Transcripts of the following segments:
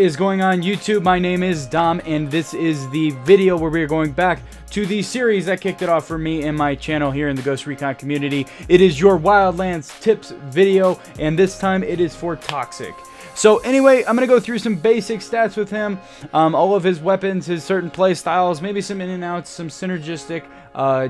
is going on YouTube? My name is Dom, and this is the video where we are going back to the series that kicked it off for me and my channel here in the Ghost Recon community. It is your Wildlands tips video, and this time it is for Toxic. So anyway, I'm going to go through some basic stats with him, all of his weapons, his certain play styles, maybe some in and outs, some synergistic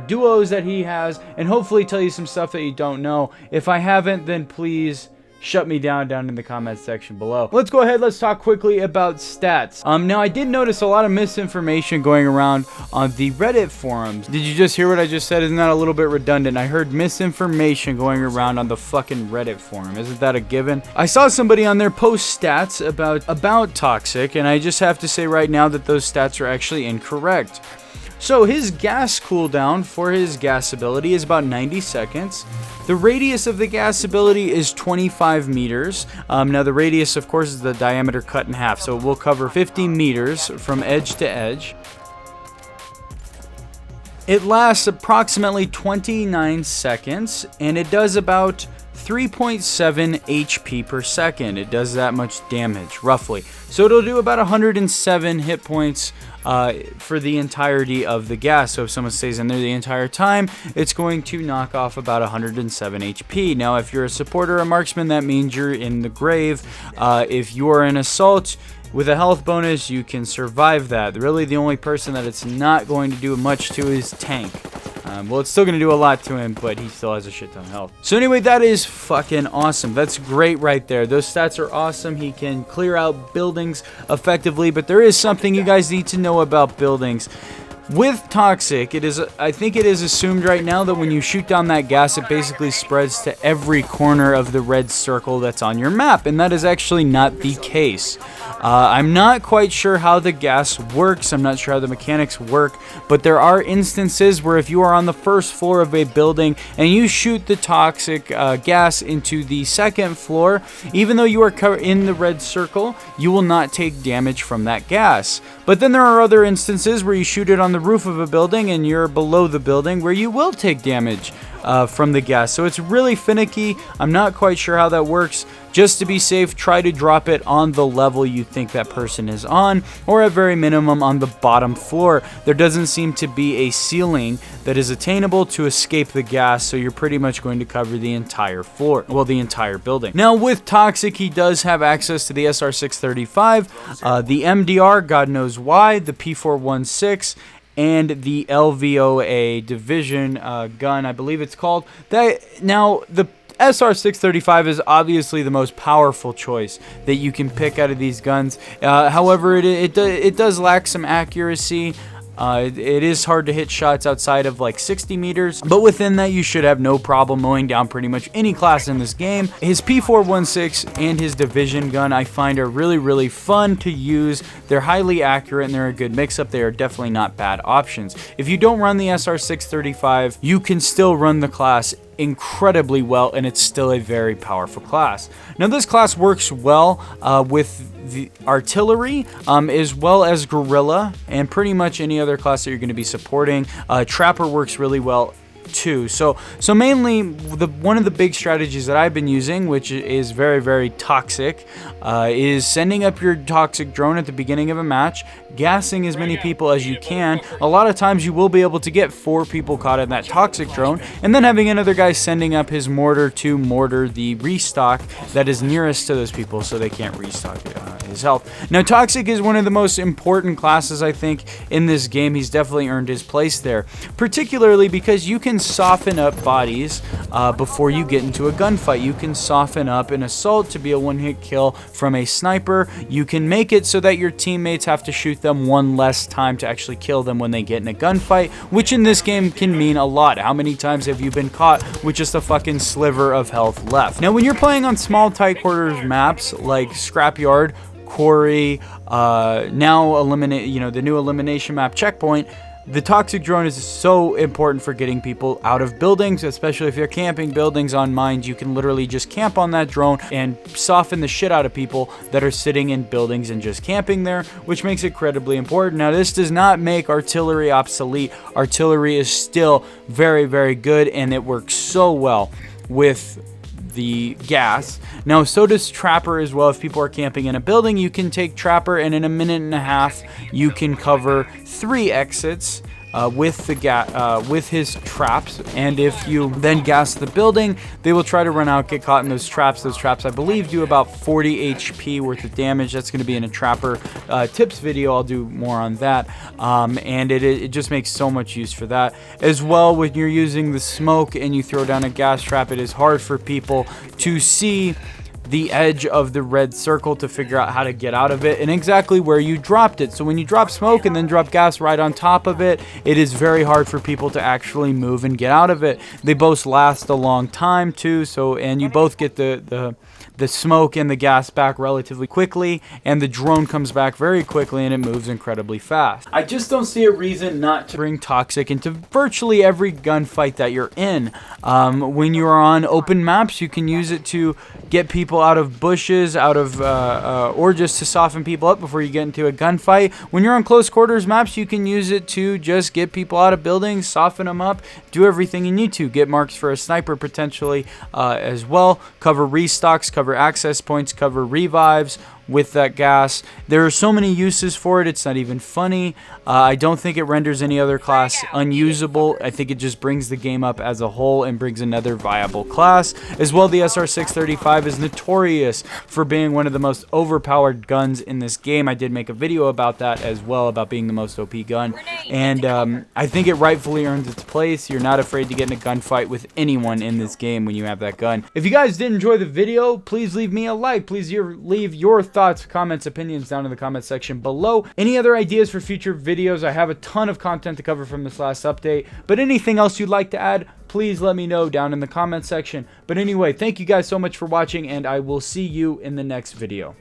duos that he has, and hopefully tell you some stuff that you don't know. If I haven't, then please shut me down in the comments section below. Let's go ahead, let's talk quickly about stats. Now I did notice a lot of misinformation going around on the Reddit forums. Did you just hear what I just said? Isn't that a little bit redundant? I heard misinformation going around on the fucking Reddit forum. Isn't that a given? I saw somebody on there post stats about Toxic, and I just have to say right now that those stats are actually incorrect. So his gas cooldown for his gas ability is about 90 seconds. The radius of the gas ability is 25 meters. Now the radius, of course, is the diameter cut in half, so it will cover 50 meters from edge to edge. It lasts approximately 29 seconds, and it does about 3.7 HP per second. It does that much damage, roughly. So it'll do about 107 hit points for the entirety of the gas. So if someone stays in there the entire time, it's going to knock off about 107 HP. Now, if you're a supporter or a marksman, that means you're in the grave. If you are an assault with a health bonus, you can survive that. Really, the only person that it's not going to do much to is tank. Well, it's still going to do a lot to him, but he still has a shit ton of health. So anyway, that is fucking awesome. That's great right there. Those stats are awesome. He can clear out buildings effectively, but there is something you guys need to know about buildings. With Toxic, I think it is assumed right now that when you shoot down that gas, it basically spreads to every corner of the red circle that's on your map, and that is actually not the case. I'm not quite sure how the gas works. I'm not sure how the mechanics work, but there are instances where if you are on the first floor of a building and you shoot the toxic gas into the second floor, even though you are in the red circle, you will not take damage from that gas. But then there are other instances where you shoot it on the roof of a building and you're below the building where you will take damage from the gas. So it's really finicky. I'm not quite sure how that works. Just to be safe, try to drop it on the level you think that person is on, or at very minimum on the bottom floor. There doesn't seem to be a ceiling that is attainable to escape the gas, so you're pretty much going to cover the entire floor, well, the entire building. Now with Toxic, he does have access to the SR635, the MDR, God knows why, the P416, and the LVOA division gun, I believe it's called. Now, the SR635 is obviously the most powerful choice that you can pick out of these guns. However, it does lack some accuracy. It is hard to hit shots outside of like 60 meters, but within that you should have no problem mowing down pretty much any class in this game. His P416 and his division gun I find are really fun to use. They're highly accurate and they're a good mix-up. They are definitely not bad options. If you don't run the SR635, you can still run the class incredibly well, and it's still a very powerful class. Now this class works well with the artillery as well as guerrilla and pretty much any other class that you're going to be supporting. Trapper works really well too. So mainly one of the big strategies that I've been using, which is very toxic, is sending up your toxic drone at the beginning of a match, gassing as many people as you can. A lot of times you will be able to get 4 people caught in that toxic drone, and then having another guy sending up his mortar to mortar the restock that is nearest to those people so they can't restock his health. Now Toxic is one of the most important classes I think in this game. He's definitely earned his place there, particularly because you can soften up bodies before you get into a gunfight. You can soften up an assault to be a one-hit kill from a sniper. You can make it so that your teammates have to shoot them one less time to actually kill them when they get in a gunfight, which in this game can mean a lot. How many times have you been caught with just a fucking sliver of health left? Now when you're playing on small tight quarters maps like Scrapyard, Quarry, now eliminate, the new elimination map Checkpoint, the toxic drone is so important for getting people out of buildings, especially if you're camping buildings on mines. You can literally just camp on that drone and soften the shit out of people that are sitting in buildings and just camping there, which makes it incredibly important. Now, this does not make artillery obsolete. Artillery is still very, very good, and it works so well with the gas. Now, so does Trapper as well. If people are camping in a building, you can take Trapper, and in a minute and a half, you can cover 3 exits with his traps. And if you then gas the building, they will try to run out, get caught in those traps. Those traps, I believe, do about 40 HP worth of damage. That's going to be in a Trapper tips video. I'll do more on that. And it just makes so much use for that. As well, when you're using the smoke and you throw down a gas trap, it is hard for people to see the edge of the red circle to figure out how to get out of it and exactly where you dropped it. So when you drop smoke and then drop gas right on top of it, it is very hard for people to actually move and get out of it. They both last a long time too, and you both get the smoke and the gas back relatively quickly, and the drone comes back very quickly, and it moves incredibly fast. I just don't see a reason not to bring Toxic into virtually every gunfight that you're in. When you're on open maps, you can use it to get people out of bushes, or just to soften people up before you get into a gunfight. When you're on close quarters maps, you can use it to just get people out of buildings, soften them up, do everything you need to. Get marks for a sniper potentially as well. Cover restocks, cover access points, cover revives with that gas. There are so many uses for it, it's not even funny. I don't think it renders any other class unusable. I think it just brings the game up as a whole and brings another viable class. As well, the SR635 is notorious for being one of the most overpowered guns in this game. I did make a video about that as well, about being the most OP gun. And I think it rightfully earns its place. You're not afraid to get in a gunfight with anyone in this game when you have that gun. If you guys did enjoy the video, please leave me a like. Please leave your thoughts, comments, opinions down in the comment section below. Any other ideas for future videos? I have a ton of content to cover from this last update, but anything else you'd like to add, please let me know down in the comment section. But anyway, thank you guys so much for watching, and I will see you in the next video.